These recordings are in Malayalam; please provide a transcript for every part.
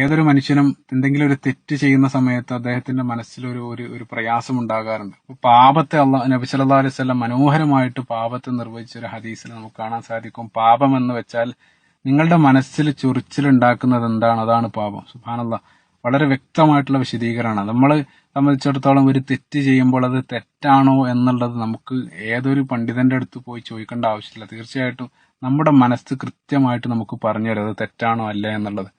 ഏതൊരു മനുഷ്യനും എന്തെങ്കിലും ഒരു തെറ്റ് ചെയ്യുന്ന സമയത്ത് അദ്ദേഹത്തിന്റെ മനസ്സിൽ ഒരു പ്രയാസം ഉണ്ടാകാറുണ്ട്. അപ്പൊ പാപത്തെ നബി സല്ലല്ലാഹു അലൈഹി വസല്ലം മനോഹരമായിട്ട് പാപത്തെ നിർവചിച്ച ഒരു ഹദീസിൽ നമുക്ക് കാണാൻ സാധിക്കും. പാപം എന്ന് വെച്ചാൽ നിങ്ങളുടെ മനസ്സിൽ ചൊറിച്ചിൽ ഉണ്ടാക്കുന്നത് എന്താണ്, അതാണ് പാപം. സുബ്ഹാനല്ലാഹ്, വളരെ വ്യക്തമായിട്ടുള്ള വിശദീകരണമാണ്. നമ്മളെ സംബന്ധിച്ചിടത്തോളം ഒരു തെറ്റ് ചെയ്യുമ്പോൾ അത് തെറ്റാണോ എന്നുള്ളത് നമുക്ക് ഏതൊരു പണ്ഡിതന്റെ അടുത്ത് പോയി ചോദിക്കേണ്ട ആവശ്യമില്ല. തീർച്ചയായിട്ടും നമ്മുടെ മനസ്സ് കൃത്യമായിട്ട് നമുക്ക് പറഞ്ഞു തരും അത് തെറ്റാണോ അല്ല എന്നുള്ളത്.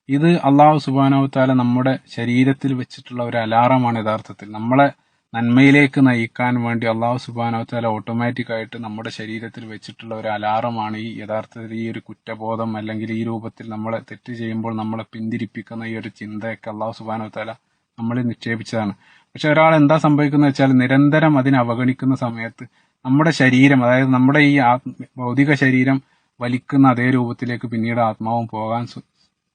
ഇത് അള്ളാഹു സുബ്ഹാനഹു വതആല നമ്മുടെ ശരീരത്തിൽ വെച്ചിട്ടുള്ള ഒരു അലാറമാണ്. യഥാർത്ഥത്തിൽ നമ്മളെ നന്മയിലേക്ക് നയിക്കാൻ വേണ്ടി അള്ളാഹു സുബ്ഹാനഹു വതആല ഓട്ടോമാറ്റിക് ആയിട്ട് നമ്മുടെ ശരീരത്തിൽ വെച്ചിട്ടുള്ള ഒരു അലാറമാണ് ഈ യഥാർത്ഥത്തിൽ ഈ ഒരു കുറ്റബോധം, അല്ലെങ്കിൽ ഈ രൂപത്തിൽ നമ്മളെ തെറ്റ് ചെയ്യുമ്പോൾ നമ്മളെ പിന്തിരിപ്പിക്കുന്ന ഈ ഒരു ചിന്തയൊക്കെ അള്ളാഹു സുബ്ഹാനഹു വതആല നമ്മളിൽ നിക്ഷേപിച്ചതാണ്. പക്ഷെ ഒരാൾ എന്താ സംഭവിക്കുന്നത് വെച്ചാൽ നിരന്തരം അതിനെ അവഗണിക്കുന്ന സമയത്ത് നമ്മുടെ ശരീരം, അതായത് നമ്മുടെ ഈ ഭൗതിക ശരീരം വലിക്കുന്ന അതേ രൂപത്തിലേക്ക് പിന്നീട് ആത്മാവും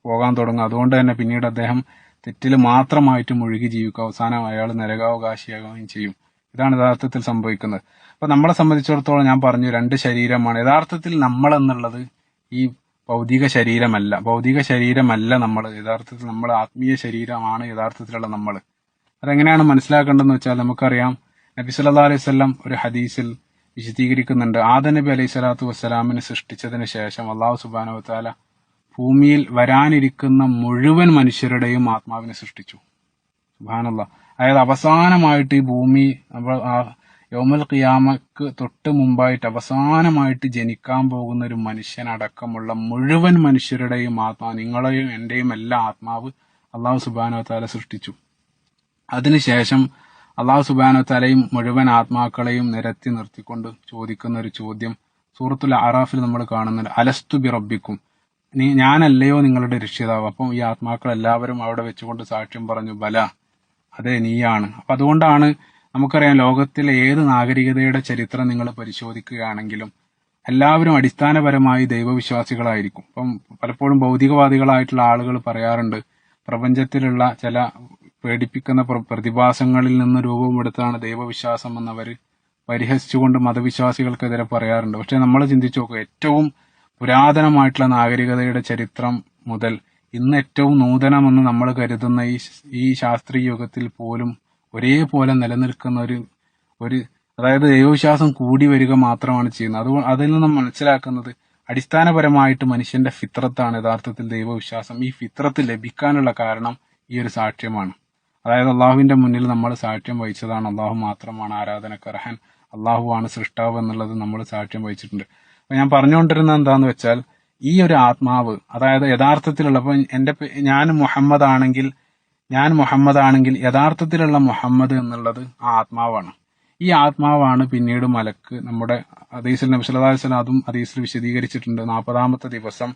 പോകാൻ തുടങ്ങും. അതുകൊണ്ട് തന്നെ പിന്നീട് അദ്ദേഹം തെറ്റിൽ മാത്രമായിട്ട് മുഴുകി ജീവിക്കും. അവസാനം അയാൾ നരകാവകാശിയാകുകയും ചെയ്യും. ഇതാണ് യഥാർത്ഥത്തിൽ സംഭവിക്കുന്നത്. അപ്പൊ നമ്മളെ സംബന്ധിച്ചിടത്തോളം ഞാൻ പറഞ്ഞു, രണ്ട് ശരീരമാണ്. യഥാർത്ഥത്തിൽ നമ്മൾ എന്നുള്ളത് ഈ ഭൗതിക ശരീരമല്ല നമ്മൾ. യഥാർത്ഥത്തിൽ നമ്മൾ ആത്മീയ ശരീരമാണ് യഥാർത്ഥത്തിലുള്ള നമ്മൾ. അതെങ്ങനെയാണ് മനസ്സിലാക്കേണ്ടതെന്ന് വെച്ചാൽ നമുക്കറിയാം, നബി സല്ലല്ലാഹു അലൈഹി വസല്ലം ഒരു ഹദീസിൽ വിശദീകരിക്കുന്നുണ്ട്. ആദം നബി അലൈഹി സ്വലാത്തു വസ്സലാമിനെ സൃഷ്ടിച്ചതിന് ശേഷം അള്ളാഹു സുബ്ഹാനഹു വതആല ഭൂമിയിൽ വരാനിരിക്കുന്ന മുഴുവൻ മനുഷ്യരുടെയും ആത്മാവിനെ സൃഷ്ടിച്ചു. സുബ്ഹാനല്ലാഹ്. അതായത് അവസാനമായിട്ട് ഈ ഭൂമി യൗമുൽ ഖിയാമക്ക് തൊട്ട് മുമ്പായിട്ട് അവസാനമായിട്ട് ജനിക്കാൻ പോകുന്ന ഒരു മനുഷ്യനടക്കമുള്ള മുഴുവൻ മനുഷ്യരുടെയും ആത്മാവ്, നിങ്ങളെയും എന്റെയും എല്ലാ ആത്മാവ് അള്ളാഹു സുബ്ഹാനഹു വതആല സൃഷ്ടിച്ചു. അതിനുശേഷം അള്ളാഹു സുബ്ഹാനഹു വതആലയും മുഴുവൻ ആത്മാക്കളെയും നിരത്തി നിർത്തിക്കൊണ്ട് ചോദിക്കുന്ന ഒരു ചോദ്യം സൂറത്തുൽ അറാഫിൽ നമ്മൾ കാണുന്നുണ്ട്. അലസ്തു ബി റബ്ബിക്കും, ഞാനല്ലയോ നിങ്ങളുടെ രക്ഷിതാവ്? അപ്പം ഈ ആത്മാക്കൾ എല്ലാവരും അവിടെ വെച്ചുകൊണ്ട് സാക്ഷ്യം പറഞ്ഞു, ബല, അതെ നീയാണ്. അപ്പൊ അതുകൊണ്ടാണ് നമുക്കറിയാം, ലോകത്തിലെ ഏത് നാഗരികതയുടെ ചരിത്രം നിങ്ങൾ പരിശോധിക്കുകയാണെങ്കിലും എല്ലാവരും അടിസ്ഥാനപരമായി ദൈവവിശ്വാസികളായിരിക്കും. ഇപ്പം പലപ്പോഴും ഭൗതികവാദികളായിട്ടുള്ള ആളുകൾ പറയാറുണ്ട്, പ്രപഞ്ചത്തിലുള്ള ചില പേടിപ്പിക്കുന്ന പ്രതിഭാസങ്ങളിൽ നിന്ന് രൂപമെടുത്താണ് ദൈവവിശ്വാസം എന്നവർ പരിഹസിച്ചുകൊണ്ട് മതവിശ്വാസികൾക്കെതിരെ പറയാറുണ്ട്. പക്ഷെ നമ്മൾ ചിന്തിച്ചു നോക്കുക, ഏറ്റവും പുരാതനമായിട്ടുള്ള നാഗരികതയുടെ ചരിത്രം മുതൽ ഇന്ന് ഏറ്റവും നൂതനമെന്ന് നമ്മൾ കരുതുന്ന ഈ ശാസ്ത്രീയ യുഗത്തിൽ പോലും ഒരേപോലെ നിലനിൽക്കുന്ന ഒരു അതായത് ദൈവവിശ്വാസം കൂടി വരിക മാത്രമാണ് ചെയ്യുന്നത്. അതുകൊണ്ട് അതിൽ നിന്ന് മനസ്സിലാക്കുന്നത് അടിസ്ഥാനപരമായിട്ട് മനുഷ്യന്റെ ഫിത്രത്താണ് യഥാർത്ഥത്തിൽ ദൈവവിശ്വാസം. ഈ ഫിത്രത്ത് ലഭിക്കാനുള്ള കാരണം ഈ ഒരു സാക്ഷ്യമാണ്. അതായത് അള്ളാഹുവിന്റെ മുന്നിൽ നമ്മൾ സാക്ഷ്യം വഹിച്ചതാണ് അള്ളാഹു മാത്രമാണ് ആരാധനക്കർഹൻ, അള്ളാഹുവാണ് സൃഷ്ടാവ് എന്നുള്ളത് നമ്മൾ സാക്ഷ്യം വഹിച്ചിട്ടുണ്ട്. അപ്പൊ ഞാൻ പറഞ്ഞുകൊണ്ടിരുന്നത് എന്താന്ന് വെച്ചാൽ, ഈ ഒരു ആത്മാവ്, അതായത് യഥാർത്ഥത്തിലുള്ള, അപ്പൊ ഞാൻ മുഹമ്മദ് ആണെങ്കിൽ യഥാർത്ഥത്തിലുള്ള മുഹമ്മദ് എന്നുള്ളത് ആ ആത്മാവാണ്. ഈ ആത്മാവാണ് പിന്നീട് മലക്ക്, നമ്മുടെ ഹദീസിൽ നബി സല്ലല്ലാഹു അലൈഹി വസല്ലം അതും ഹദീസിൽ വിശദീകരിച്ചിട്ടുണ്ട്, 40-ാമത്തെ ദിവസം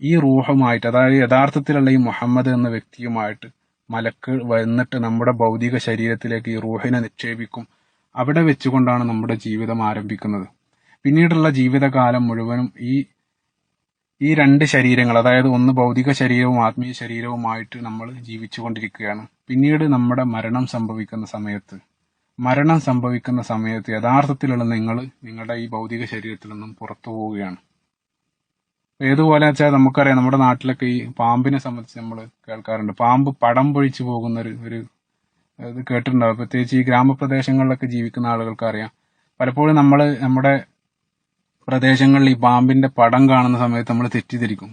ഈ റൂഹുമായിട്ട്, അതായത് യഥാർത്ഥത്തിലുള്ള ഈ മുഹമ്മദ് എന്ന വ്യക്തിയുമായിട്ട് മലക്ക് വന്നിട്ട് നമ്മുടെ ഭൗതിക ശരീരത്തിലേക്ക് ഈ റൂഹിനെ നിക്ഷേപിക്കും. അവിടെ വെച്ചുകൊണ്ടാണ് നമ്മുടെ ജീവിതം ആരംഭിക്കുന്നത്. പിന്നീടുള്ള ജീവിതകാലം മുഴുവനും ഈ രണ്ട് ശരീരങ്ങൾ, അതായത് ഒന്ന് ഭൗതിക ശരീരവും ആത്മീയ ശരീരവുമായിട്ട് നമ്മൾ ജീവിച്ചുകൊണ്ടിരിക്കുകയാണ്. പിന്നീട് നമ്മുടെ മരണം സംഭവിക്കുന്ന സമയത്ത് യഥാർത്ഥത്തിലുള്ള നിങ്ങളുടെ ഈ ഭൗതിക ശരീരത്തിൽ നിന്നും പുറത്തു പോവുകയാണ്. ഏതുപോലെ വെച്ചാൽ നമുക്കറിയാം, നമ്മുടെ നാട്ടിലൊക്കെ ഈ പാമ്പിനെ സംബന്ധിച്ച് നമ്മൾ കേൾക്കാറുണ്ട്. പാമ്പ് പടം പൊഴിച്ചു പോകുന്ന ഒരു ഇത് കേട്ടിട്ടുണ്ടാവും. പ്രത്യേകിച്ച് ഈ ഗ്രാമപ്രദേശങ്ങളിലൊക്കെ ജീവിക്കുന്ന ആളുകൾക്ക് അറിയാം. പലപ്പോഴും നമ്മുടെ പ്രദേശങ്ങളിൽ ഈ പാമ്പിന്റെ പടം കാണുന്ന സമയത്ത് നമ്മൾ തെറ്റിദ്ധരിക്കും.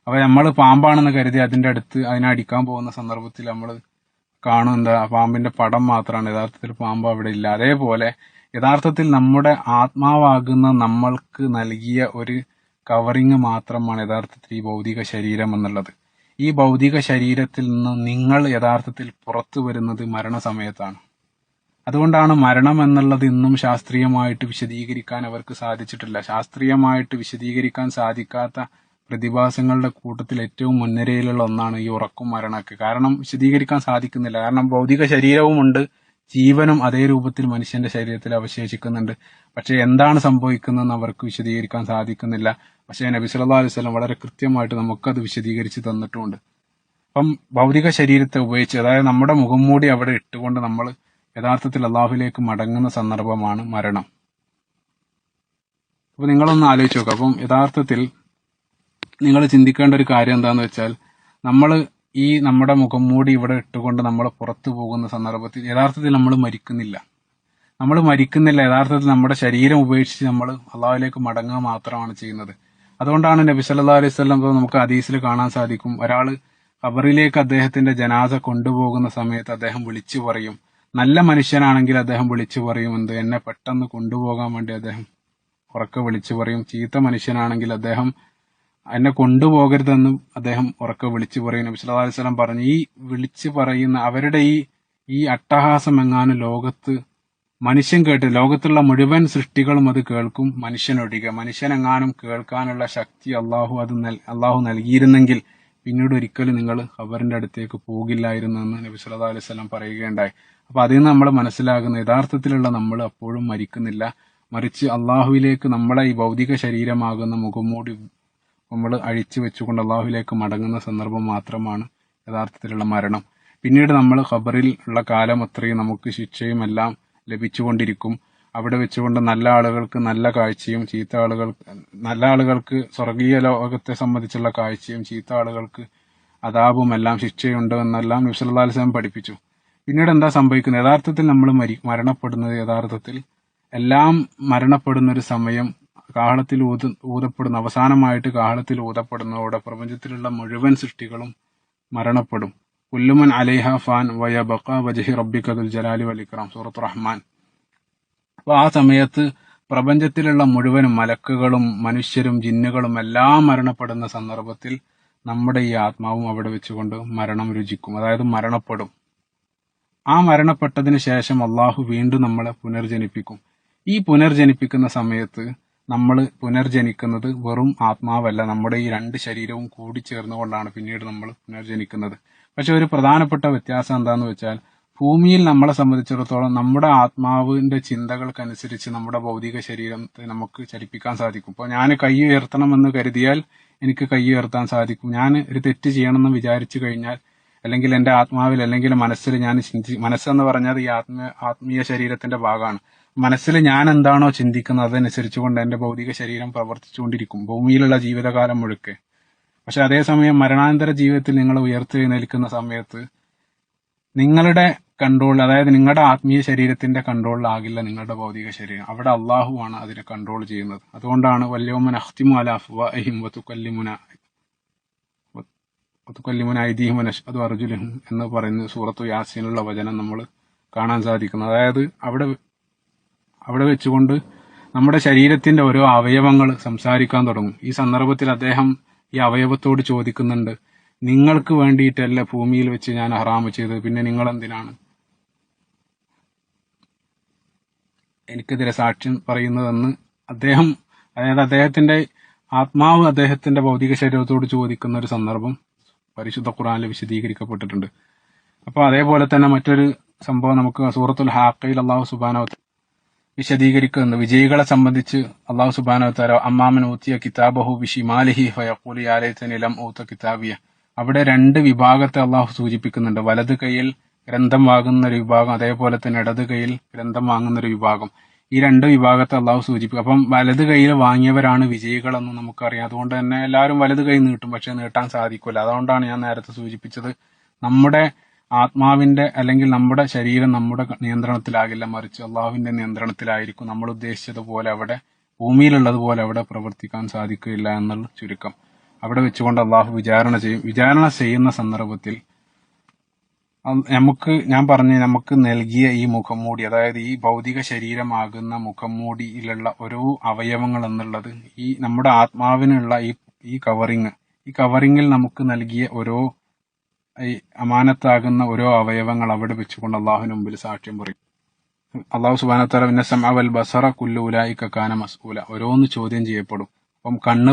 അപ്പൊ നമ്മൾ പാമ്പാണെന്ന് കരുതി അതിന്റെ അടുത്ത് അതിനെ അടിക്കാൻ പോകുന്ന സന്ദർഭത്തിൽ നമ്മൾ കാണും എന്താ, പാമ്പിന്റെ പടം മാത്രമാണ്, യഥാർത്ഥത്തിൽ പാമ്പ് അവിടെ ഇല്ല. അതേപോലെ യഥാർത്ഥത്തിൽ നമ്മുടെ ആത്മാവാകുന്ന നമ്മൾക്ക് നൽകിയ ഒരു കവറിങ് മാത്രമാണ് യഥാർത്ഥത്തിൽ ഈ ഭൗതിക ശരീരം എന്നുള്ളത്. ഈ ഭൗതിക ശരീരത്തിൽ നിന്ന് നിങ്ങൾ യഥാർത്ഥത്തിൽ പുറത്തു വരുന്നത് മരണസമയത്താണ്. അതുകൊണ്ടാണ് മരണം എന്നുള്ളത് ഇന്നും ശാസ്ത്രീയമായിട്ട് വിശദീകരിക്കാൻ അവർക്ക് സാധിച്ചിട്ടില്ല. ശാസ്ത്രീയമായിട്ട് വിശദീകരിക്കാൻ സാധിക്കാത്ത പ്രതിഭാസങ്ങളുടെ കൂട്ടത്തിൽ ഏറ്റവും മുൻനിരയിലുള്ള ഒന്നാണ് ഈ ഉറക്കും മരണമൊക്കെ. കാരണം വിശദീകരിക്കാൻ സാധിക്കുന്നില്ല. കാരണം ഭൗതിക ശരീരവുമുണ്ട്, ജീവനും അതേ രൂപത്തിൽ മനുഷ്യന്റെ ശരീരത്തിൽ അവശേഷിക്കുന്നുണ്ട്. പക്ഷെ എന്താണ് സംഭവിക്കുന്നതെന്ന് അവർക്ക് വിശദീകരിക്കാൻ സാധിക്കുന്നില്ല. പക്ഷേ നബി സല്ലല്ലാഹു അലൈഹി വസല്ലം വളരെ കൃത്യമായിട്ട് നമുക്കത് വിശദീകരിച്ച് തന്നിട്ടുമുണ്ട്. അപ്പം ഭൗതിക ശരീരത്തെ ഉപയോഗിച്ച്, അതായത് നമ്മുടെ മുഖംമൂടി അവിടെ ഇട്ടുകൊണ്ട് നമ്മൾ യഥാർത്ഥത്തിൽ അള്ളാഹുവിലേക്ക് മടങ്ങുന്ന സന്ദർഭമാണ് മരണം. അപ്പൊ നിങ്ങളൊന്ന് ആലോചിച്ച് നോക്കുക. അപ്പം യഥാർത്ഥത്തിൽ നിങ്ങൾ ചിന്തിക്കേണ്ട ഒരു കാര്യം എന്താന്ന് വെച്ചാൽ, നമ്മൾ ഈ നമ്മുടെ മുഖം മൂടി ഇവിടെ ഇട്ടുകൊണ്ട് നമ്മൾ പുറത്തു പോകുന്ന സന്ദർഭത്തിൽ യഥാർത്ഥത്തിൽ നമ്മൾ മരിക്കുന്നില്ല. യഥാർത്ഥത്തിൽ നമ്മുടെ ശരീരം ഉപേക്ഷിച്ച് നമ്മൾ അള്ളാഹുവിലേക്ക് മടങ്ങുക മാത്രമാണ് ചെയ്യുന്നത്. അതുകൊണ്ടാണ് നബി സല്ലല്ലാഹു അലൈഹി വസല്ലം നമുക്ക് ഹദീസിൽ കാണാൻ സാധിക്കും, ഒരാൾ ഖബറിലേക്ക് അദ്ദേഹത്തിന്റെ ജനാസ കൊണ്ടുപോകുന്ന സമയത്ത് അദ്ദേഹം വിളിച്ചു പറയും, നല്ല മനുഷ്യനാണെങ്കിൽ അദ്ദേഹം വിളിച്ചു പറയും എന്ത്, എന്നെ പെട്ടെന്ന് കൊണ്ടുപോകാൻ വേണ്ടി അദ്ദേഹം ഉറക്കെ വിളിച്ചു പറയും. ചീത്ത മനുഷ്യനാണെങ്കിൽ അദ്ദേഹം എന്നെ കൊണ്ടുപോകരുതെന്ന് അദ്ദേഹം ഉറക്കെ വിളിച്ചു പറയും. നബി സല്ലല്ലാഹു അലൈഹി വസല്ലം പറഞ്ഞു, ഈ വിളിച്ചു പറയുന്ന അവരുടെ ഈ അട്ടഹാസം എങ്ങാനും മനുഷ്യൻ കേട്ട് ലോകത്തുള്ള മുഴുവൻ സൃഷ്ടികളും അത് കേൾക്കും, മനുഷ്യനൊഴികെ. മനുഷ്യനെങ്ങാനും കേൾക്കാനുള്ള ശക്തി അള്ളാഹു നൽകിയിരുന്നെങ്കിൽ പിന്നീട് ഒരിക്കലും നിങ്ങൾ ഖബറിന്റെ അടുത്തേക്ക് പോകില്ലായിരുന്നു എന്ന് നബി സല്ലല്ലാഹു അലൈഹി വസല്ലം പറയുകയുണ്ടായി. അപ്പൊ അതിൽ നിന്ന് നമ്മൾ മനസ്സിലാകുന്ന യഥാർത്ഥത്തിലുള്ള നമ്മൾ അപ്പോഴും മരിക്കുന്നില്ല, മറിച്ച് അള്ളാഹുവിലേക്ക് നമ്മളെ ഈ ഭൗതിക ശരീരമാകുന്ന മുഖംമൂടി നമ്മൾ അഴിച്ചു വെച്ചുകൊണ്ട് അള്ളാഹുവിലേക്ക് മടങ്ങുന്ന സന്ദർഭം മാത്രമാണ് യഥാർത്ഥത്തിലുള്ള മരണം. പിന്നീട് നമ്മൾ ഖബറിൽ ഉള്ള കാലം അത്രയും നമുക്ക് ശിക്ഷയും എല്ലാം ലഭിച്ചുകൊണ്ടിരിക്കും. അവിടെ വെച്ചുകൊണ്ട് നല്ല ആളുകൾക്ക് നല്ല കാഴ്ചയും നല്ല ആളുകൾക്ക് സ്വർഗീയ ലോകത്തെ സംബന്ധിച്ചുള്ള കാഴ്ചയും ചീത്ത ആളുകൾക്ക് അദാബും എല്ലാം ശിക്ഷയുണ്ട് എന്നെല്ലാം നബി സല്ലല്ലാഹു അലൈഹി വസല്ലം പഠിപ്പിച്ചു. പിന്നീട് എന്താ സംഭവിക്കുന്നത്? യഥാർത്ഥത്തിൽ നമ്മൾ മരണപ്പെടുന്നത് എല്ലാം മരണപ്പെടുന്ന ഒരു സമയം കാഹളത്തിൽ ഊതപ്പെടുന്ന അവസാനമായിട്ട് കാഹളത്തിൽ ഊതപ്പെടുന്നതോടെ പ്രപഞ്ചത്തിലുള്ള മുഴുവൻ സൃഷ്ടികളും മരണപ്പെടും. കുല്ലുമൻ അലൈഹ ഫാൻ വയബഖ വജ്ഹി റബ്ബിക ദുൽ ജലാലി വൽ ഇക്റാം, സൂറത്ത് റഹ്മാൻ. അപ്പൊ ആ സമയത്ത് പ്രപഞ്ചത്തിലുള്ള മുഴുവനും മലക്കുകളും മനുഷ്യരും ജിന്നുകളും എല്ലാം മരണപ്പെടുന്ന സന്ദർഭത്തിൽ നമ്മുടെ ഈ ആത്മാവും അവിടെ വെച്ചുകൊണ്ട് മരണം രുചിക്കും, അതായത് മരണപ്പെടും. ആ മരണപ്പെട്ടതിന് ശേഷം അള്ളാഹു വീണ്ടും നമ്മളെ പുനർജനിപ്പിക്കും. ഈ പുനർജനിപ്പിക്കുന്ന സമയത്ത് നമ്മൾ പുനർജനിക്കുന്നത് വെറും ആത്മാവല്ല, നമ്മുടെ ഈ രണ്ട് ശരീരവും കൂടി ചേർന്നുകൊണ്ടാണ് പിന്നീട് നമ്മൾ പുനർജനിക്കുന്നത്. പക്ഷെ ഒരു പ്രധാനപ്പെട്ട വ്യത്യാസം എന്താന്ന് വെച്ചാൽ, ഭൂമിയിൽ നമ്മളെ സംബന്ധിച്ചിടത്തോളം നമ്മുടെ ആത്മാവിന്റെ ചിന്തകൾക്കനുസരിച്ച് നമ്മുടെ ഭൗതിക ശരീരത്തെ നമുക്ക് ചലിപ്പിക്കാൻ സാധിക്കും. ഇപ്പോൾ ഞാൻ കൈ ഉയർത്തണമെന്ന് കരുതിയാൽ എനിക്ക് കൈ ഉയർത്താൻ സാധിക്കും. ഞാൻ ഒരു തെറ്റ് ചെയ്യണമെന്ന് വിചാരിച്ചു കഴിഞ്ഞാൽ, അല്ലെങ്കിൽ എന്റെ ആത്മാവിൽ അല്ലെങ്കിൽ മനസ്സിൽ മനസ്സെന്ന് പറഞ്ഞാൽ ഈ ആത്മീയ ശരീരത്തിന്റെ ഭാഗമാണ്. മനസ്സിൽ ഞാൻ എന്താണോ ചിന്തിക്കുന്നത് അതനുസരിച്ചുകൊണ്ട് എന്റെ ഭൗതിക ശരീരം പ്രവർത്തിച്ചുകൊണ്ടിരിക്കും ഭൂമിയിലുള്ള ജീവിതകാലം മുഴുക്കെ. പക്ഷെ അതേസമയം മരണാനന്തര ജീവിതത്തിൽ നിങ്ങൾ ഉയർത്തെഴുന്നേൽക്കുന്ന സമയത്ത് നിങ്ങളുടെ കൺട്രോൾ, അതായത് നിങ്ങളുടെ ആത്മീയ ശരീരത്തിന്റെ കൺട്രോളിലാകില്ല നിങ്ങളുടെ ഭൗതിക ശരീരം. അവിടെ അള്ളാഹുവാണ് അതിനെ കൺട്രോൾ ചെയ്യുന്നത്. അതുകൊണ്ടാണ് വല്യൗമ നഖ്തിമു അലാ അഫ്വാഹിഹിം വതുകല്ലിമുന ഐദീഹിം വനശ്ഹദു അർജുലഹും എന്ന് പറയുന്ന സൂറത്തു യാസീനുള്ള വചനം നമ്മൾ കാണാൻ സാധിക്കുന്നത്. അതായത് അവിടെ വെച്ചുകൊണ്ട് നമ്മുടെ ശരീരത്തിന്റെ ഓരോ അവയവങ്ങൾ സംസാരിക്കാൻ തുടങ്ങും. ഈ സന്ദർഭത്തിൽ അദ്ദേഹം ഈ അവയവത്തോട് ചോദിക്കുന്നുണ്ട്, നിങ്ങൾക്ക് വേണ്ടിയിട്ടല്ല ഭൂമിയിൽ വെച്ച് ഞാൻ ഹറാമ് ചെയ്തത്, പിന്നെ നിങ്ങൾ എന്തിനാണ് എനിക്കെതിരെ സാക്ഷ്യം പറയുന്നതെന്ന് അതായത് അദ്ദേഹത്തിന്റെ ആത്മാവ് അദ്ദേഹത്തിന്റെ ഭൗതിക ശരീരത്തോട് ചോദിക്കുന്ന ഒരു സന്ദർഭം പരിശുദ്ധ ഖുർആനിൽ വിശദീകരിക്കപ്പെട്ടിട്ടുണ്ട്. അപ്പൊ അതേപോലെ തന്നെ മറ്റൊരു സംഭവം നമുക്ക് സൂറത്തുൽ ഹാഖയിൽ അല്ലാഹു സുബ്ഹാനഹു വ തആല വിശദീകരിക്കുന്നുണ്ട്. വിജയികളെ സംബന്ധിച്ച് അല്ലാഹു സുബ്ഹാനഹു വ തആല അമ്മാമൻ ഊതിയ കിതാബഹു ബിശിമാലിഹി ഫയഖൂലു യാ ലൈതനി ലം ഊത കിതാബിയ, അവിടെ രണ്ട് വിഭാഗത്തെ അള്ളാഹു സൂചിപ്പിക്കുന്നുണ്ട്. വലത് കൈയിൽ ഗ്രന്ഥം വാങ്ങുന്ന ഒരു വിഭാഗം, അതേപോലെ തന്നെ ഇടത് കൈയിൽ ഗ്രന്ഥം വാങ്ങുന്ന ഒരു വിഭാഗം. ഈ രണ്ട് വിഭാഗത്തെ അള്ളാഹു സൂചിപ്പിക്കും. അപ്പം വലത് കൈയിൽ വാങ്ങിയവരാണ് വിജയികളെന്ന് നമുക്കറിയാം. അതുകൊണ്ട് തന്നെ എല്ലാവരും വലത് കൈ നീട്ടും, പക്ഷെ നീട്ടാൻ സാധിക്കില്ല. അതുകൊണ്ടാണ് ഞാൻ നേരത്തെ സൂചിപ്പിച്ചത്, നമ്മുടെ ആത്മാവിന്റെ അല്ലെങ്കിൽ നമ്മുടെ ശരീരം നമ്മുടെ നിയന്ത്രണത്തിലാകില്ല, മറിച്ച് അള്ളാഹുവിന്റെ നിയന്ത്രണത്തിലായിരിക്കും. നമ്മൾ ഉദ്ദേശിച്ചതുപോലെ അവിടെ ഭൂമിയിലുള്ളതുപോലെ അവിടെ പ്രവർത്തിക്കാൻ സാധിക്കില്ല എന്നുള്ള ചുരുക്കം. അവിടെ വെച്ചുകൊണ്ട് അള്ളാഹു വിചാരണ ചെയ്യും. വിചാരണ ചെയ്യുന്ന സന്ദർഭത്തിൽ നമുക്ക് നൽകിയ ഈ മുഖംമൂടി, അതായത് ഈ ഭൗതിക ശരീരമാകുന്ന മുഖംമൂടിയിലുള്ള ഓരോ അവയവങ്ങൾ എന്നുള്ളത് ഈ നമ്മുടെ ആത്മാവിനുള്ള ഈ കവറിങ്ങിൽ നമുക്ക് നൽകിയ ഓരോ ഈ അമാനത്താകുന്ന ഓരോ അവയവങ്ങൾ അവിടെ വെച്ചുകൊണ്ട് അള്ളാഹുവിന് മുമ്പിൽ സാക്ഷ്യം പറയും. അള്ളാഹു സുബ്ഹാനഹു വ തആല ഇന്ന സമഅ വൽ ബസറ കുല്ലു ഉലൈക കാന മസ്ഊല, ഓരോന്ന് ചോദ്യം ചെയ്യപ്പെടും. അപ്പം കണ്ണ്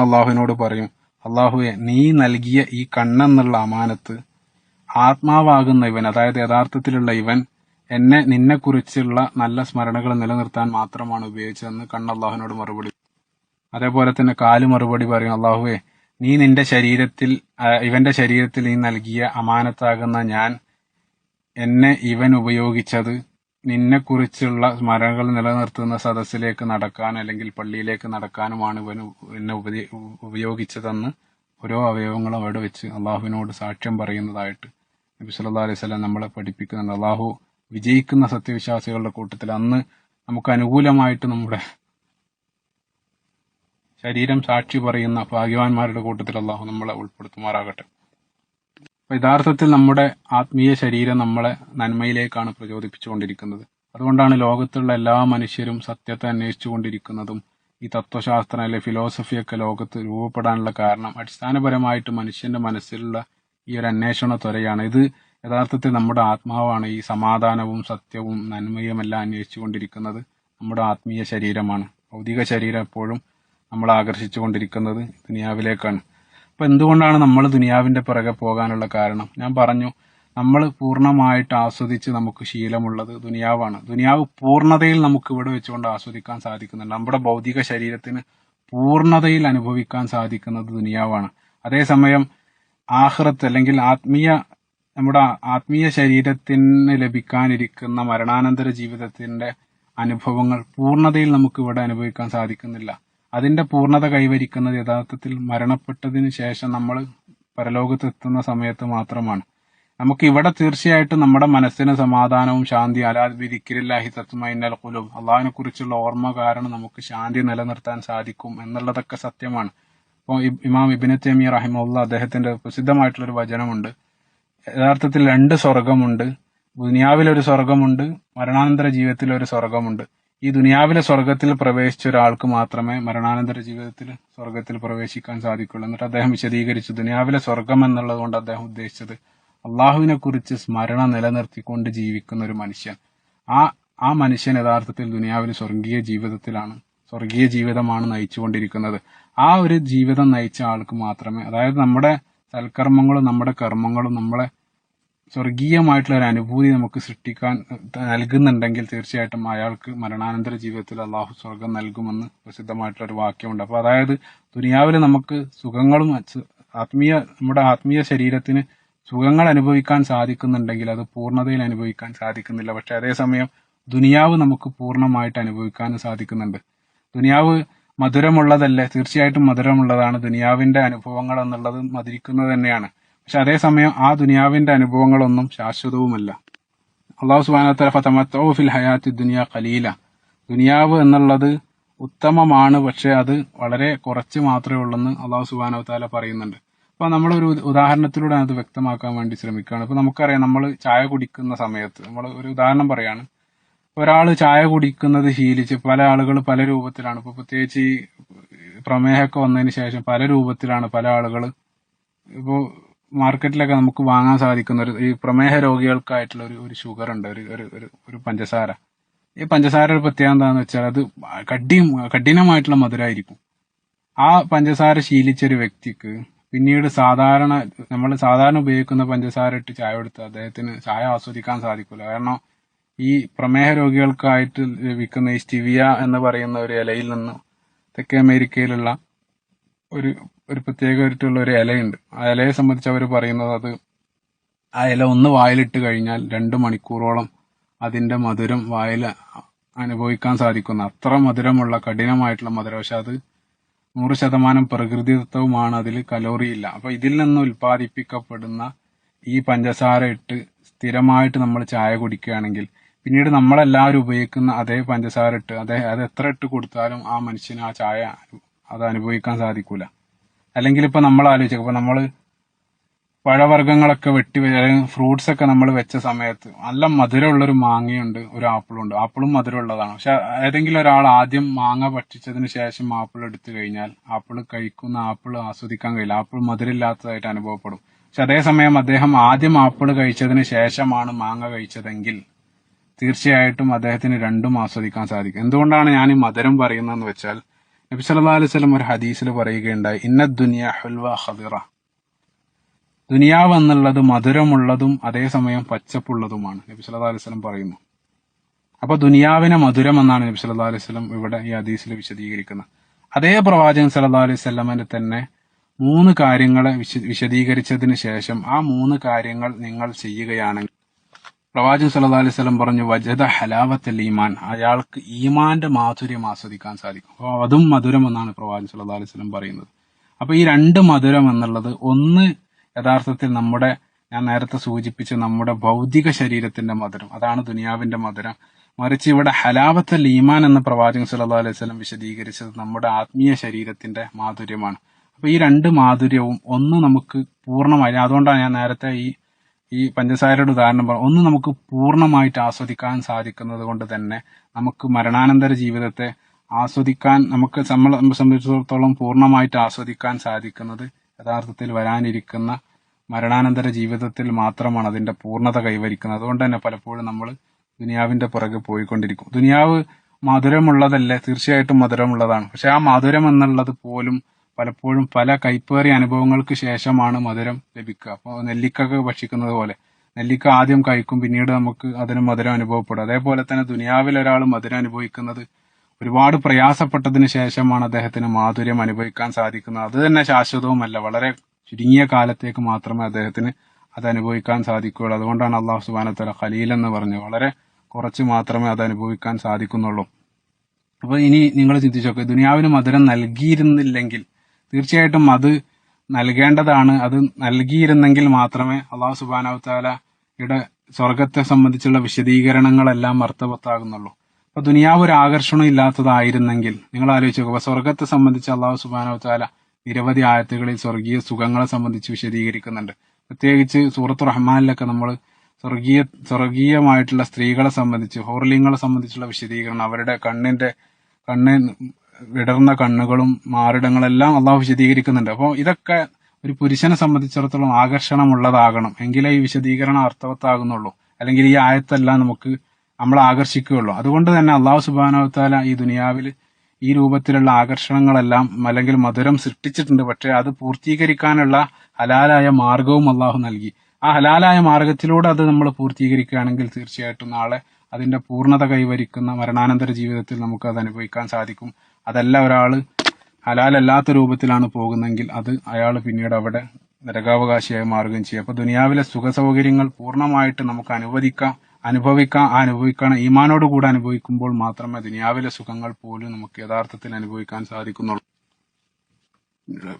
അള്ളാഹുവിനോട് പറയും, അള്ളാഹുവെ നീ നൽകിയ ഈ കണ്ണെന്നുള്ള അമാനത്ത് ആത്മാവാകുന്ന ഇവൻ, അതായത് യഥാർത്ഥത്തിലുള്ള ഇവൻ എന്നെ നിന്നെക്കുറിച്ചുള്ള നല്ല സ്മരണകൾ നിലനിർത്താൻ മാത്രമാണ് ഉപയോഗിച്ചതെന്ന് കണ്ണ് അള്ളാഹുവിനോട് മറുപടി. അതേപോലെ തന്നെ കാല് മറുപടി പറയും, അള്ളാഹുവെ നീ ഇവന്റെ ശരീരത്തിൽ നീ നൽകിയ അമാനത്താകുന്ന എന്നെ ഇവൻ ഉപയോഗിച്ചത് നിന്നെക്കുറിച്ചുള്ള സ്മരണകൾ നിലനിർത്തുന്ന സദസ്സിലേക്ക് നടക്കാൻ അല്ലെങ്കിൽ പള്ളിയിലേക്ക് നടക്കാനുമാണ് ഇവൻ എന്നെ ഉപയോഗിച്ചതെന്ന് ഓരോ അവയവങ്ങളും അവിടെ വെച്ച് അള്ളാഹുവിനോട് സാക്ഷ്യം പറയുന്നതായിട്ട് നബി സല്ലല്ലാഹു അലൈഹി വസല്ലം നമ്മളെ പഠിപ്പിക്കുന്നുണ്ട്. അള്ളാഹു വിജയിക്കുന്ന സത്യവിശ്വാസികളുടെ കൂട്ടത്തിൽ അന്ന് നമുക്ക് അനുകൂലമായിട്ട് നമ്മുടെ ശരീരം സാക്ഷി പറയുന്ന ഭാഗ്യവാന്മാരുടെ കൂട്ടത്തിൽ അള്ളാഹു നമ്മളെ ഉൾപ്പെടുത്തുമാറാകട്ടെ. അപ്പൊ യഥാർത്ഥത്തിൽ നമ്മുടെ ആത്മീയ ശരീരം നമ്മളെ നന്മയിലേക്കാണ് പ്രചോദിപ്പിച്ചുകൊണ്ടിരിക്കുന്നത്. അതുകൊണ്ടാണ് ലോകത്തുള്ള എല്ലാ മനുഷ്യരും സത്യത്തെ അന്വേഷിച്ചു കൊണ്ടിരിക്കുന്നതും ഈ തത്വശാസ്ത്രം അല്ലെ ഫിലോസഫിയൊക്കെ ലോകത്ത് രൂപപ്പെടാനുള്ള കാരണം അടിസ്ഥാനപരമായിട്ട് മനുഷ്യന്റെ മനസ്സിലുള്ള ഈ ഒരു അന്വേഷണ ത്വരയാണ്. ഇത് യഥാർത്ഥത്തിൽ നമ്മുടെ ആത്മാവാണ്. ഈ സമാധാനവും സത്യവും നന്മയും എല്ലാം അന്വേഷിച്ചു കൊണ്ടിരിക്കുന്നത് നമ്മുടെ ആത്മീയ ശരീരമാണ്. ഭൗതിക ശരീരം എപ്പോഴും നമ്മളെ ആകർഷിച്ചു കൊണ്ടിരിക്കുന്നത് ദുനിയാവിലേക്കാണ്. അപ്പൊ എന്തുകൊണ്ടാണ് നമ്മൾ ദുനിയാവിന്റെ പിറകെ പോകാനുള്ള കാരണം? ഞാൻ പറഞ്ഞു, നമ്മൾ പൂർണ്ണമായിട്ട് ആസ്വദിച്ച് നമുക്ക് ശീലമുള്ളത് ദുനിയാവാണ്. ദുനിയാവ് പൂർണ്ണതയിൽ നമുക്ക് ഇവിടെ വെച്ചുകൊണ്ട് ആസ്വദിക്കാൻ സാധിക്കുന്നുണ്ട്. നമ്മുടെ ഭൗതിക ശരീരത്തിന് പൂർണ്ണതയിൽ അനുഭവിക്കാൻ സാധിക്കുന്നത് ദുനിയാവാണ്. അതേസമയം ആഖിറത്ത് അല്ലെങ്കിൽ നമ്മുടെ ആത്മീയ ശരീരത്തിന് ലഭിക്കാനിരിക്കുന്ന മരണാനന്തര ജീവിതത്തിന്റെ അനുഭവങ്ങൾ പൂർണ്ണതയിൽ നമുക്ക് ഇവിടെ അനുഭവിക്കാൻ സാധിക്കുന്നില്ല. അതിന്റെ പൂർണ്ണത കൈവരിക്കുന്നത് യഥാർത്ഥത്തിൽ മരണപ്പെട്ടതിന് ശേഷം നമ്മൾ പരലോകത്ത് എത്തുന്ന സമയത്ത് മാത്രമാണ്. നമുക്ക് ഇവിടെ തീർച്ചയായിട്ടും നമ്മുടെ മനസ്സിന് സമാധാനവും ശാന്തി അലാ ബിദിക്രില്ലാഹി തത്മഇന്നൽ ഖുലൂബ്, അള്ളാഹിനെ കുറിച്ചുള്ള ഓർമ്മ കാരണം നമുക്ക് ശാന്തി നിലനിർത്താൻ സാധിക്കും എന്നുള്ളതൊക്കെ സത്യമാണ്. ഇപ്പോൾ ഇമാം ഇബ്നു തൈമിയ്യ റഹിമഹുല്ലാഹ് അദ്ദേഹത്തിന്റെ പ്രസിദ്ധമായിട്ടുള്ള ഒരു വചനമുണ്ട്. യഥാർത്ഥത്തിൽ 2 സ്വർഗമുണ്ട്. ദുനിയാവിലൊരു സ്വർഗമുണ്ട്, മരണാനന്തര ജീവിതത്തിൽ ഒരു സ്വർഗമുണ്ട്. ഈ ദുനിയാവിലെ സ്വർഗത്തിൽ പ്രവേശിച്ച ഒരാൾക്ക് മാത്രമേ മരണാനന്തര ജീവിതത്തിൽ സ്വർഗത്തിൽ പ്രവേശിക്കാൻ സാധിക്കുള്ളൂ. എന്നിട്ട് അദ്ദേഹം വിശദീകരിച്ചു, ദുനിയാവിലെ സ്വർഗം എന്നുള്ളത് കൊണ്ട് അദ്ദേഹം ഉദ്ദേശിച്ചത് അള്ളാഹുവിനെ കുറിച്ച് സ്മരണ നിലനിർത്തിക്കൊണ്ട് ജീവിക്കുന്ന ഒരു മനുഷ്യൻ. ആ മനുഷ്യൻ യഥാർത്ഥത്തിൽ ദുനിയാവിൽ സ്വർഗീയ ജീവിതമാണ് നയിച്ചുകൊണ്ടിരിക്കുന്നത്. ആ ഒരു ജീവിതം നയിച്ച ആൾക്ക് മാത്രമേ, അതായത് നമ്മുടെ സൽക്കർമ്മങ്ങളും നമ്മുടെ കർമ്മങ്ങളും നമ്മളെ സ്വർഗീയമായിട്ടുള്ള ഒരു അനുഭൂതി നമുക്ക് സൃഷ്ടിക്കാൻ നൽകുന്നുണ്ടെങ്കിൽ തീർച്ചയായിട്ടും അയാൾക്ക് മരണാനന്തര ജീവിതത്തിൽ അള്ളാഹു സ്വർഗം നൽകുമെന്ന് പ്രസിദ്ധമായിട്ടുള്ള ഒരു വാക്യമുണ്ട്. അപ്പൊ അതായത് ദുനിയാവിൽ നമുക്ക് സുഖങ്ങളും നമ്മുടെ ആത്മീയ ശരീരത്തിന് സുഖങ്ങൾ അനുഭവിക്കാൻ സാധിക്കുന്നുണ്ടെങ്കിൽ അത് പൂർണ്ണതയിൽ അനുഭവിക്കാൻ സാധിക്കുന്നില്ല. പക്ഷെ അതേസമയം ദുനിയാവ് നമുക്ക് പൂർണ്ണമായിട്ട് അനുഭവിക്കാനും സാധിക്കുന്നുണ്ട്. ദുനിയാവ് മധുരമുള്ളതല്ലേ? തീർച്ചയായിട്ടും മധുരമുള്ളതാണ്. ദുനിയാവിന്റെ അനുഭവങ്ങൾ എന്നുള്ളത് മധുരിക്കുന്നത് തന്നെയാണ്. പക്ഷെ അതേസമയം ആ ദുനിയാവിന്റെ അനുഭവങ്ങളൊന്നും ശാശ്വതവുമല്ല. അള്ളാഹു സുബ്ഹാനഹു വ തആല ഫതമത്തഉ ഫിൽ ഹയാത്തി ദുനിയ ഖലീല, ദുനിയാവ് എന്നുള്ളത് ഉത്തമമാണ്, പക്ഷെ അത് വളരെ കുറച്ച് മാത്രമേ ഉള്ളെന്ന് അള്ളാഹു സുബ്ഹാനഹു വ തആല പറയുന്നുണ്ട്. അപ്പൊ നമ്മളൊരു ഉദാഹരണത്തിലൂടെ അത് വ്യക്തമാക്കാൻ വേണ്ടി ശ്രമിക്കുകയാണ്. ഇപ്പൊ നമുക്കറിയാം, നമ്മൾ ചായ കുടിക്കുന്ന സമയത്ത് നമ്മൾ ഒരു ഉദാഹരണം പറയാണ്. ഒരാൾ ചായ കുടിക്കുന്നത് ശീലിച്ച് പല ആളുകൾ പല രൂപത്തിലാണ്. ഇപ്പൊ പ്രത്യേകിച്ച് ഈ പ്രമേഹമൊക്കെ വന്നതിന് ശേഷം പല രൂപത്തിലാണ് പല ആളുകൾ ഇപ്പോൾ മാർക്കറ്റിലൊക്കെ നമുക്ക് വാങ്ങാൻ സാധിക്കുന്ന ഈ പ്രമേഹ രോഗികൾക്കായിട്ടുള്ള ഒരു ഷുഗർ ഉണ്ട്, ഒരു പഞ്ചസാര. ഈ പഞ്ചസാരയുടെ പ്രത്യേകത എന്താണെന്ന് വെച്ചാൽ അത് കഠിനമായിട്ടുള്ള മധുരമായിരിക്കും. ആ പഞ്ചസാര ശീലിച്ച ഒരു വ്യക്തിക്ക് പിന്നീട് നമ്മൾ സാധാരണ ഉപയോഗിക്കുന്ന പഞ്ചസാര ഇട്ട് ചായ കൊടുത്ത് അദ്ദേഹത്തിന് ചായ ആസ്വദിക്കാൻ സാധിക്കില്ല. കാരണം ഈ പ്രമേഹ രോഗികൾക്കായിട്ട് ലഭിക്കുന്ന ഈ സ്റ്റിവിയ എന്ന് പറയുന്ന ഒരു ഇലയിൽ നിന്ന് തെക്കേ അമേരിക്കയിലുള്ള ഒരു പ്രത്യേകമായിട്ടുള്ള ഒരു ഇലയുണ്ട്. ആ ഇലയെ സംബന്ധിച്ച് അവർ പറയുന്നത് ആ ഇല ഒന്ന് വായിലിട്ട് കഴിഞ്ഞാൽ 2 മണിക്കൂറോളം അതിന്റെ മധുരം വായിൽ അനുഭവിക്കാൻ സാധിക്കുന്ന അത്ര മധുരമുള്ള കഠിനമായിട്ടുള്ള മധുരം. പക്ഷെ അത് 100% പ്രകൃതിദത്തവുമാണ്, അതിൽ കലോറി ഇല്ല. അപ്പൊ ഇതിൽ നിന്ന് ഉൽപ്പാദിപ്പിക്കപ്പെടുന്ന ഈ പഞ്ചസാര ഇട്ട് സ്ഥിരമായിട്ട് നമ്മൾ ചായ കുടിക്കുകയാണെങ്കിൽ പിന്നീട് നമ്മളെല്ലാവരും ഉപയോഗിക്കുന്ന അതേ പഞ്ചസാര ഇട്ട് അത് എത്ര ഇട്ട് കൊടുത്താലും ആ മനുഷ്യന് ആ ചായ അത് അനുഭവിക്കാൻ സാധിക്കൂല. അല്ലെങ്കിൽ ഇപ്പൊ നമ്മൾ ആലോചിക്കുക, ഇപ്പൊ നമ്മൾ പഴവർഗ്ഗങ്ങളൊക്കെ ഫ്രൂട്ട്സ് ഒക്കെ നമ്മൾ വെച്ച സമയത്ത് നല്ല മധുരമുള്ളൊരു മാങ്ങയുണ്ട്, ഒരു ആപ്പിളുണ്ട്. ആപ്പിളും മധുരമുള്ളതാണ്. പക്ഷെ ഏതെങ്കിലും ഒരാൾ ആദ്യം മാങ്ങ ഭക്ഷിച്ചതിന് ശേഷം ആപ്പിൾ എടുത്തു കഴിഞ്ഞാൽ ആപ്പിൾ ആസ്വദിക്കാൻ കഴിയില്ല. ആപ്പിൾ മധുരമില്ലാത്തതായിട്ട് അനുഭവപ്പെടും. പക്ഷെ അതേസമയം അദ്ദേഹം ആദ്യം ആപ്പിൾ കഴിച്ചതിന് ശേഷമാണ് മാങ്ങ കഴിച്ചതെങ്കിൽ തീർച്ചയായിട്ടും അദ്ദേഹത്തിന് രണ്ടും ആസ്വദിക്കാൻ സാധിക്കും. എന്തുകൊണ്ടാണ് ഞാൻ ഈ മധുരം പറയുന്നതെന്ന് വെച്ചാൽ, നബി സല്ലല്ലാഹു അലൈഹി വസല്ലം ഒരു ഹദീസിൽ പറയുകയുണ്ടായി, ഇന്ന ദുനിയ ഹുൽവ ഖദിറ, ദുനിയാവ് എന്നുള്ളത് മധുരമുള്ളതും അതേസമയം പച്ചപ്പുള്ളതുമാണ് നബി സല്ലല്ലാഹു അലൈഹി വസല്ലം പറയുന്നു. അപ്പൊ ദുനിയാവിനെ മധുരം എന്നാണ് നബി സല്ലല്ലാഹു അലൈഹി വസല്ലം ഇവിടെ ഈ ഹദീസിൽ വിശദീകരിക്കുന്നത്. അതേ പ്രവാചകൻ സല്ലല്ലാഹു അലൈഹി വസല്ലമന്റെ തന്നെ 3 കാര്യങ്ങളെ വിശദീകരിച്ചതിന് ശേഷം ആ 3 കാര്യങ്ങൾ നിങ്ങൾ ചെയ്യുകയാണെങ്കിൽ പ്രവാചകൻ സല്ലല്ലാഹു അലൈഹി വസല്ലം പറഞ്ഞു, വജദ ഹലാവത്തുൽ ഈമാൻ, അയാൾക്ക് ഈമാന്റെ മാധുര്യം ആസ്വദിക്കാൻ സാധിക്കും. അപ്പോൾ അതും മധുരം എന്നാണ് പ്രവാചകൻ സല്ലല്ലാഹു അലൈഹി വസല്ലം പറയുന്നത്. അപ്പൊ ഈ രണ്ട് മധുരം എന്നുള്ളത് ഒന്ന് യഥാർത്ഥത്തിൽ നമ്മുടെ, ഞാൻ നേരത്തെ സൂചിപ്പിച്ച നമ്മുടെ ഭൗതിക ശരീരത്തിന്റെ മധുരം, അതാണ് ദുനിയാവിന്റെ മധുരം. മറിച്ച് ഇവിടെ ഹലാവത്തൽ ഈമാൻ എന്ന പ്രവാചകൻ സല്ലല്ലാഹു അലൈഹി വസല്ലം വിശദീകരിച്ചത് നമ്മുടെ ആത്മീയ ശരീരത്തിന്റെ മാധുര്യമാണ്. അപ്പൊ ഈ രണ്ട് മാധുര്യവും ഒന്ന് നമുക്ക് പൂർണ്ണമായി, അതുകൊണ്ടാണ് ഞാൻ നേരത്തെ ഈ പഞ്ചസാരയുടെ ഉദാഹരണം പറഞ്ഞു, ഒന്ന് നമുക്ക് പൂർണ്ണമായിട്ട് ആസ്വദിക്കാൻ സാധിക്കുന്നത് കൊണ്ട് തന്നെ നമുക്ക് മരണാനന്തര ജീവിതത്തെ ആസ്വദിക്കാൻ, നമുക്ക് നമ്മളെ സംബന്ധിച്ചിടത്തോളം പൂർണ്ണമായിട്ട് ആസ്വദിക്കാൻ സാധിക്കുന്നത് യഥാർത്ഥത്തിൽ വരാനിരിക്കുന്ന മരണാനന്തര ജീവിതത്തിൽ മാത്രമാണ് അതിന്റെ പൂർണ്ണത കൈവരിക്കുന്നത്. അതുകൊണ്ട് തന്നെ പലപ്പോഴും നമ്മൾ ദുനിയാവിന്റെ പുറകെ പോയിക്കൊണ്ടിരിക്കും. ദുനിയാവ് മധുരമുള്ളതല്ലേ? തീർച്ചയായിട്ടും മധുരമുള്ളതാണ്. പക്ഷെ ആ മധുരം എന്നുള്ളത് പോലും പലപ്പോഴും പല കൈപ്പേറിയ അനുഭവങ്ങൾക്ക് ശേഷമാണ് മധുരം ലഭിക്കുക. അപ്പോൾ നെല്ലിക്കൊക്കെ ഭക്ഷിക്കുന്നത് പോലെ നെല്ലിക്ക ആദ്യം കഴിക്കും, പിന്നീട് നമുക്ക് അതിന് മധുരം അനുഭവപ്പെടും. അതേപോലെ തന്നെ ദുനിയാവിൽ ഒരാൾ മധുരം അനുഭവിക്കുന്നത് ഒരുപാട് പ്രയാസപ്പെട്ടതിന് ശേഷമാണ് അദ്ദേഹത്തിന് മാധുര്യം അനുഭവിക്കാൻ സാധിക്കുന്നത്. അത് തന്നെ ശാശ്വതവുമല്ല, വളരെ ചുരുങ്ങിയ കാലത്തേക്ക് മാത്രമേ അദ്ദേഹത്തിന് അത് അനുഭവിക്കാൻ സാധിക്കുകയുള്ളൂ. അതുകൊണ്ടാണ് അള്ളാഹു സുബ്ഹാനഹു വ തആല ഖലീൽ എന്ന് പറഞ്ഞു, വളരെ കുറച്ച് മാത്രമേ അത് അനുഭവിക്കാൻ സാധിക്കുന്നുള്ളൂ. അപ്പൊ ഇനി നിങ്ങൾ ചിന്തിച്ചു നോക്കുക, ദുനിയാവിന് മധുരം നൽകിയിരുന്നില്ലെങ്കിൽ തീർച്ചയായിട്ടും അത് നൽകേണ്ടതാണ്. അത് നൽകിയിരുന്നെങ്കിൽ മാത്രമേ അള്ളാഹു സുബ്ഹാനഹു വ തആലയുടെ സ്വർഗത്തെ സംബന്ധിച്ചുള്ള വിശദീകരണങ്ങളെല്ലാം അർത്ഥവത്താകുന്നുള്ളൂ. അപ്പൊ ദുനിയാവ് ഒരു ആകർഷണം ഇല്ലാത്തതായിരുന്നെങ്കിൽ നിങ്ങൾ ആലോചിച്ച് നോക്കുക, സ്വർഗത്തെ സംബന്ധിച്ച് അള്ളാഹു സുബ്ഹാനഹു വ തആല നിരവധി ആയത്തുകളിൽ സ്വർഗീയ സുഖങ്ങളെ സംബന്ധിച്ച് വിശദീകരിക്കുന്നുണ്ട്. പ്രത്യേകിച്ച് സൂറത്ത് റഹ്മാനിലൊക്കെ നമ്മൾ സ്വർഗീയമായിട്ടുള്ള സ്ത്രീകളെ സംബന്ധിച്ച്, ഹോർലിങ്ങളെ സംബന്ധിച്ചുള്ള വിശദീകരണം, അവരുടെ കണ്ണ് വിടർന്ന കണ്ണുകളും മാറിടങ്ങളെല്ലാം അള്ളാഹു വിശദീകരിക്കുന്നുണ്ട്. അപ്പോൾ ഇതൊക്കെ ഒരു പുരുഷനെ സംബന്ധിച്ചിടത്തോളം ആകർഷണമുള്ളതാകണം, എങ്കിലേ ഈ വിശദീകരണം അർത്ഥവത്താകുന്നുള്ളൂ, അല്ലെങ്കിൽ ഈ ആയത്തെല്ലാം നമ്മളെ ആകർഷിക്കുകയുള്ളൂ. അതുകൊണ്ട് തന്നെ അള്ളാഹു സുബ്ഹാനഹു വ തആല ഈ ദുനിയാവിൽ ഈ രൂപത്തിലുള്ള ആകർഷണങ്ങളെല്ലാം അല്ലെങ്കിൽ മധുരം സൃഷ്ടിച്ചിട്ടുണ്ട്. പക്ഷെ അത് പൂർത്തീകരിക്കാനുള്ള ഹലാലായ മാർഗവും അള്ളാഹു നൽകി. ആ ഹലാലായ മാർഗത്തിലൂടെ അത് നമ്മൾ പൂർത്തീകരിക്കുകയാണെങ്കിൽ തീർച്ചയായിട്ടും നാളെ അതിന്റെ പൂർണ്ണത കൈവരിക്കുന്ന മരണാനന്തര ജീവിതത്തിൽ നമുക്ക് അത് അനുഭവിക്കാൻ സാധിക്കും. അതല്ല, ഒരാള് ഹലാലല്ലാത്ത രൂപത്തിലാണ് പോകുന്നതെങ്കിൽ അത് അയാൾ പിന്നീട് അവിടെ നരകാവകാശിയായി മാറുകയും ചെയ്യും. അപ്പൊ ദുനിയാവിലെ സുഖ സൗകര്യങ്ങൾ പൂർണ്ണമായിട്ട് നമുക്ക് അനുഭവിക്കണം. ഈമാനോട് കൂടെ അനുഭവിക്കുമ്പോൾ മാത്രമേ ദുനിയാവിലെ സുഖങ്ങൾ പോലും നമുക്ക് യഥാർത്ഥത്തിൽ അനുഭവിക്കാൻ സാധിക്കുന്നുള്ളൂ.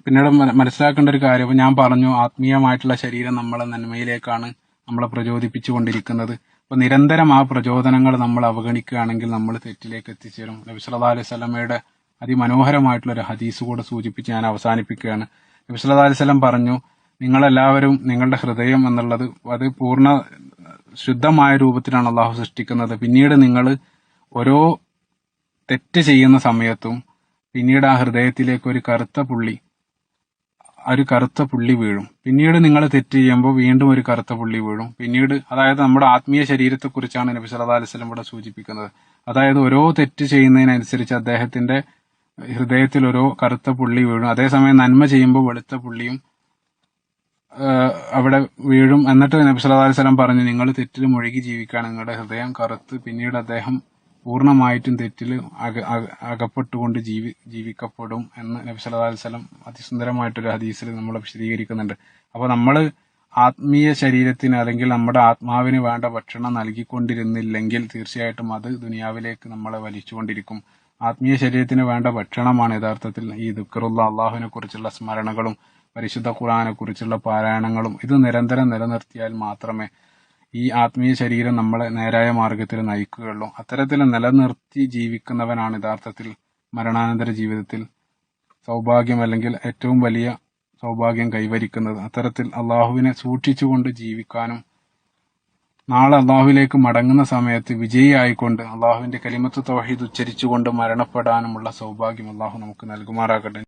പിന്നീട് മനസ്സിലാക്കേണ്ട ഒരു കാര്യം, ഞാൻ പറഞ്ഞു ആത്മീയമായിട്ടുള്ള ശരീരം നമ്മളെ നന്മയിലേക്കാണ് നമ്മളെ പ്രചോദിപ്പിച്ചുകൊണ്ടിരിക്കുന്നത്. അപ്പൊ നിരന്തരം ആ പ്രചോദനങ്ങൾ നമ്മൾ അവഗണിക്കുകയാണെങ്കിൽ നമ്മൾ തെറ്റിലേക്ക് എത്തിച്ചേരും. നബി സല്ലല്ലാഹു അലൈഹി വസല്ലമയുടെ അതിമനോഹരമായിട്ടുള്ള ഒരു ഹദീസ് കൂടെ സൂചിപ്പിച്ച് ഞാൻ അവസാനിപ്പിക്കുകയാണ്. നബി സല്ലല്ലാഹു അലൈഹി വസല്ലം പറഞ്ഞു, നിങ്ങളെല്ലാവരും നിങ്ങളുടെ ഹൃദയം എന്നുള്ളത് അത് പൂർണ്ണ ശുദ്ധമായ രൂപത്തിലാണ് അള്ളാഹു സൃഷ്ടിക്കുന്നത്. പിന്നീട് നിങ്ങൾ ഓരോ തെറ്റ് ചെയ്യുന്ന സമയത്തും പിന്നീട് ആ ഹൃദയത്തിലേക്ക് ഒരു കറുത്ത പുള്ളി വീഴും. പിന്നീട് നിങ്ങൾ തെറ്റ് ചെയ്യുമ്പോൾ വീണ്ടും ഒരു കറുത്ത പുള്ളി വീഴും. പിന്നീട്, അതായത് നമ്മുടെ ആത്മീയ ശരീരത്തെക്കുറിച്ചാണ് നബി സല്ലല്ലാഹു അലൈഹി വസല്ലം ഇവിടെ സൂചിപ്പിക്കുന്നത്. അതായത് ഓരോ തെറ്റ് ചെയ്യുന്നതിനനുസരിച്ച് അദ്ദേഹത്തിന്റെ ഹൃദയത്തിൽ ഓരോ കറുത്ത പുള്ളി വീഴും. അതേസമയം നന്മ ചെയ്യുമ്പോൾ വെളുത്ത പുള്ളിയും അവിടെ വീഴും. എന്നിട്ട് നബി സല്ലല്ലാഹു അലൈഹി വസല്ലം പറഞ്ഞു, നിങ്ങൾ തെറ്റിൽ മുഴുകി ജീവിക്കുകയാണ്, നിങ്ങളുടെ ഹൃദയം കറുത്ത് പിന്നീട് അദ്ദേഹം പൂർണ്ണമായിട്ടും തെറ്റിൽ അകപ്പെട്ടുകൊണ്ട് ജീവിക്കപ്പെടും എന്ന് നബി സല്ലല്ലാഹു അലൈഹി വസല്ലം അതിസുന്ദരമായിട്ടൊരു ഹദീസിൽ നമ്മളെ വിശദീകരിക്കുന്നുണ്ട്. അപ്പൊ നമ്മൾ ആത്മീയ ശരീരത്തിന് അല്ലെങ്കിൽ നമ്മുടെ ആത്മാവിന് വേണ്ട ഭക്ഷണം നൽകിക്കൊണ്ടിരുന്നില്ലെങ്കിൽ തീർച്ചയായിട്ടും അത് ദുനിയാവിലേക്ക് നമ്മളെ വലിച്ചുകൊണ്ടിരിക്കും. ആത്മീയ ശരീരത്തിന് വേണ്ട ഭക്ഷണമാണ് യഥാർത്ഥത്തിൽ ഈ ദിക്റുള്ള, അള്ളാഹുവിനെ കുറിച്ചുള്ള സ്മരണകളും പരിശുദ്ധ ഖുർആനെ കുറിച്ചുള്ള പാരായണങ്ങളും. ഇത് നിരന്തരം നിലനിർത്തിയാൽ മാത്രമേ ഈ ആത്മീയ ശരീരം നമ്മളെ നേരായ മാർഗത്തിൽ നയിക്കുകയുള്ളൂ. അത്തരത്തിൽ നിലനിർത്തി ജീവിക്കുന്നവനാണ് യഥാർത്ഥത്തിൽ മരണാനന്തര ജീവിതത്തിൽ സൗഭാഗ്യം അല്ലെങ്കിൽ ഏറ്റവും വലിയ സൗഭാഗ്യം കൈവരിക്കുന്നത്. അത്തരത്തിൽ അള്ളാഹുവിനെ സൂക്ഷിച്ചുകൊണ്ട് ജീവിക്കാനും നാളെ അള്ളാഹുവിലേക്ക് മടങ്ങുന്ന സമയത്ത് വിജയിയായിക്കൊണ്ട് അള്ളാഹുവിന്റെ കലിമത്ത് തൗഹീദ് ഉച്ചരിച്ചുകൊണ്ട് മരണപ്പെടാനുമുള്ള സൗഭാഗ്യം അള്ളാഹു നമുക്ക് നൽകുമാറാകട്ടെ.